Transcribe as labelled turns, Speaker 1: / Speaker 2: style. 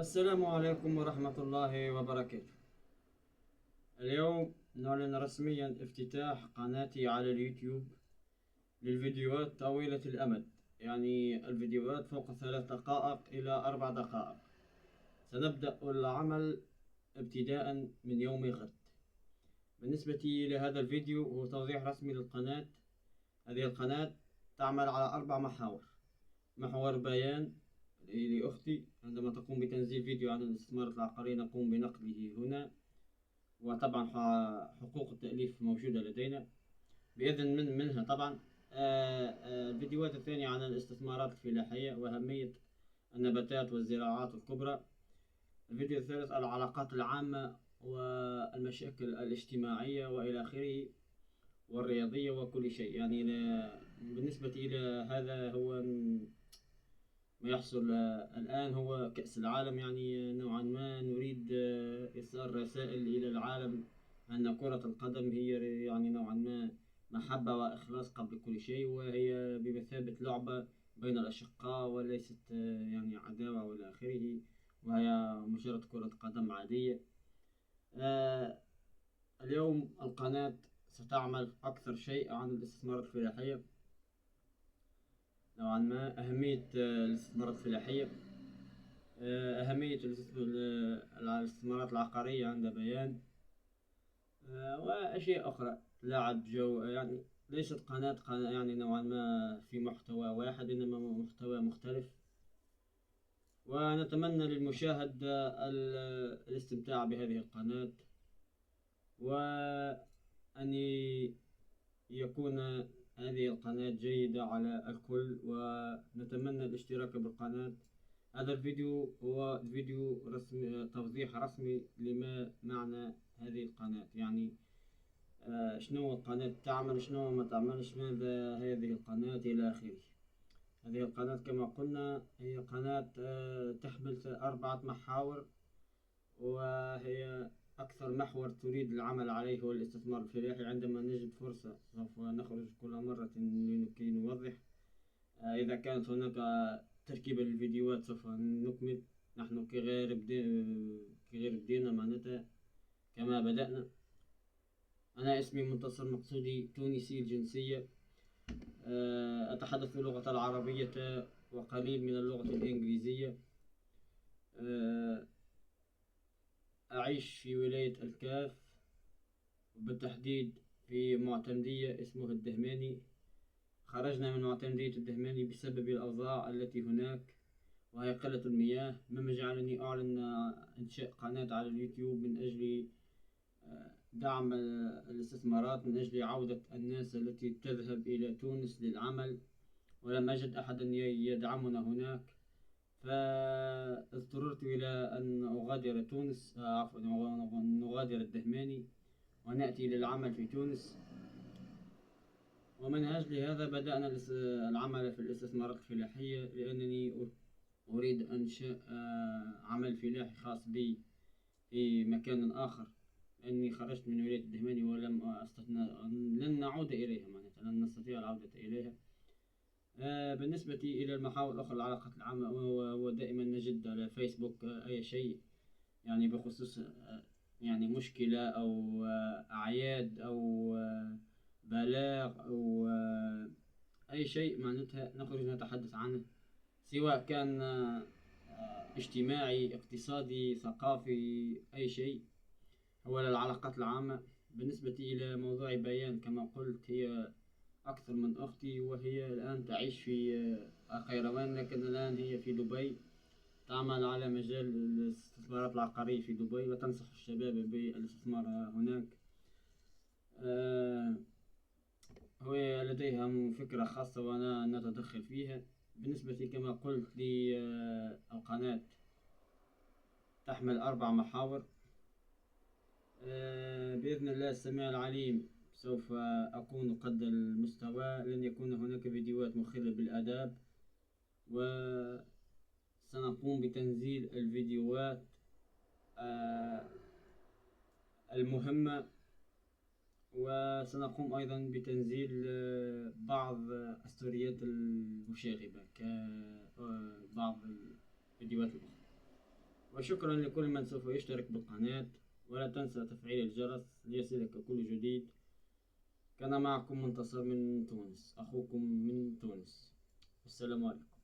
Speaker 1: السلام عليكم ورحمة الله وبركاته. اليوم نعلن رسميا افتتاح قناتي على اليوتيوب للفيديوهات طويلة الأمد، يعني الفيديوهات فوق 3 دقائق إلى 4 دقائق. سنبدأ العمل ابتداء من يوم الغد. بالنسبة لهذا الفيديو هو توضيح رسمي للقناة. هذه القناة تعمل على 4 محاور: محور بيان لأختي عندما تقوم بتنزيل فيديو عن الاستثمار العقاري نقوم بنقله هنا، وطبعا حقوق التأليف موجودة لدينا بإذن منها طبعا. الفيديوهات الثانية عن الاستثمارات الفلاحية وأهمية النباتات والزراعات الكبرى. الفيديو الثالث العلاقات العامة والمشاكل الاجتماعية وإلى آخره، والرياضية وكل شيء. يعني بالنسبة إلى هذا هو ما يحصل الآن هو كأس العالم، يعني نوعا ما نريد إرسال رسائل إلى العالم أن كرة القدم هي يعني نوعا ما محبة وإخلاص قبل كل شيء، وهي بمثابة لعبة بين الأشقاء وليست يعني عداوة وإلى آخره، وهي مجرد كرة قدم عادية. آه، اليوم القناة ستعمل أكثر شيء عن الاستثمارات الفلاحية، نوعا ما أهمية الاستثمارات الفلاحية، أهمية الاستثمارات العقارية عند بيان، وأشياء أخرى. لعب جو، يعني ليست قناة يعني نوعا ما في محتوى واحد، إنما محتوى مختلف. ونتمنى للمشاهد الاستمتاع بهذه القناة، وأن يكون هذه القناة جيدة على الكل، ونتمنى الاشتراك بالقناة. هذا الفيديو هو فيديو رسمي، توضيح رسمي لما معنى هذه القناة، يعني شنو القناة تعمل، شنو ما تعملش، ماذا هذه القناة إلى آخره. هذه القناة كما قلنا هي قناة تحمل 4 محاور، وهي أكثر محور تريد العمل عليه هو الاستثمار الفلاحي. عندما نجد فرصة سوف نخرج كل مرة لكي نوضح. إذا كانت هناك تركيبة للفيديوهات سوف نكمل. نحن كغير بدينا معناتها كما بدأنا. أنا اسمي منتصر مقصودي، تونسي الجنسية، أتحدث اللغة العربية وقليل من اللغة الإنجليزية. أعيش في ولاية الكاف، وبالتحديد في معتمدية اسمها الدهماني. خرجنا من معتمدية الدهماني بسبب الأوضاع التي هناك، وهي قلة المياه، مما جعلني أعلن إنشاء قناة على اليوتيوب من أجل دعم الاستثمارات، من أجل عودة الناس التي تذهب إلى تونس للعمل، ولم أجد أحدا يدعمنا هناك. فاضطررت إلى أن أغادر تونس، عفوا نغادر الدهماني ونأتي للعمل في تونس. ومن أجل هذا بدأنا العمل في الاستثمارات الفلاحية، لأنني أريد أنشاء عمل فلاحي خاص بي في مكان آخر، لأني خرجت من ولاية الدهماني ولم لن نعود إليها، معناتها لن نستطيع العودة إليها. بالنسبة إلى المحاور الأخرى العلاقات العامة، ودائما نجد على فيسبوك أي شيء يعني بخصوص يعني مشكلة أو أعياد أو بلاغ أو أي شيء معناتها نخرج نتحدث عنه، سواء كان اجتماعي، اقتصادي، ثقافي، أي شيء هو العلاقات العامة. بالنسبة إلى موضوع بيان كما قلت، هي أكثر من أختي، وهي الآن تعيش في القيروان، لكن الآن هي في دبي، تعمل على مجال الاستثمارات العقارية في دبي، وتنصح الشباب بالاستثمار هناك. هو لديها فكرة خاصة وأنا نتدخل فيها. بالنسبة كما قلت للقناة تحمل 4 محاور. بإذن الله السميع العليم سوف أكون قد المستوى، لن يكون هناك فيديوهات مخلة بالآداب، وسنقوم بتنزيل الفيديوهات المهمة، وسنقوم أيضا بتنزيل بعض الستوريات المشاغبة كبعض الفيديوهات الأخرى. وشكرا لكل من سوف يشترك بالقناة، ولا تنسى تفعيل الجرس ليصلك كل جديد. كان معكم منتصر من تونس، أخوكم من تونس. السلام عليكم.